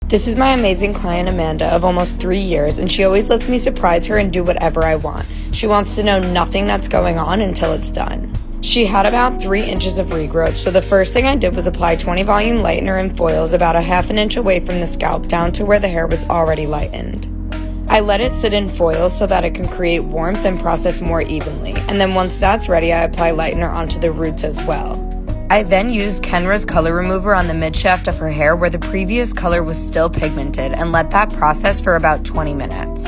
This is my amazing client Amanda of almost 3 years, and she always lets me surprise her and do whatever I want. She wants to know nothing that's going on until it's done. She had about 3 inches of regrowth, so the first thing I did was apply 20 volume lightener and foils about a half an inch away from the scalp down to where the hair was already lightened. I let it sit in foils so that it can create warmth and process more evenly, and then once that's ready, I apply lightener onto the roots as well. I then used Kenra's color remover on the mid-shaft of her hair where the previous color was still pigmented and let that process for about 20 minutes.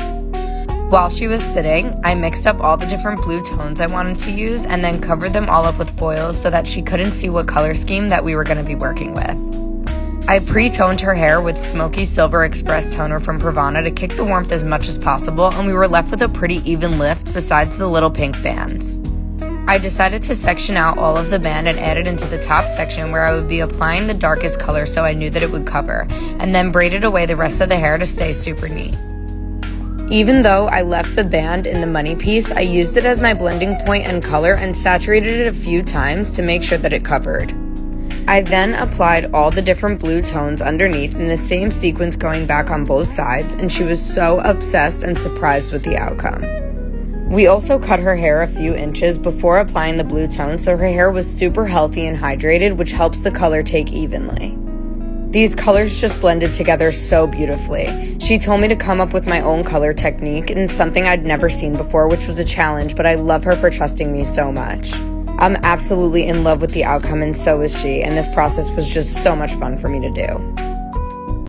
While she was sitting, I mixed up all the different blue tones I wanted to use and then covered them all up with foils so that she couldn't see what color scheme that we were going to be working with. I pre-toned her hair with Smoky Silver Express toner from Pravana to kick the warmth as much as possible, and we were left with a pretty even lift besides the little pink bands. I decided to section out all of the band and add it into the top section where I would be applying the darkest color so I knew that it would cover, and then braided away the rest of the hair to stay super neat. Even though I left the band in the money piece, I used it as my blending point and color and saturated it a few times to make sure that it covered. I then applied all the different blue tones underneath in the same sequence going back on both sides, and she was so obsessed and surprised with the outcome. We also cut her hair a few inches before applying the blue tone so her hair was super healthy and hydrated, which helps the color take evenly. These colors just blended together so beautifully. She told me to come up with my own color technique and something I'd never seen before, which was a challenge, but I love her for trusting me so much. I'm absolutely in love with the outcome and so is she, and this process was just so much fun for me to do.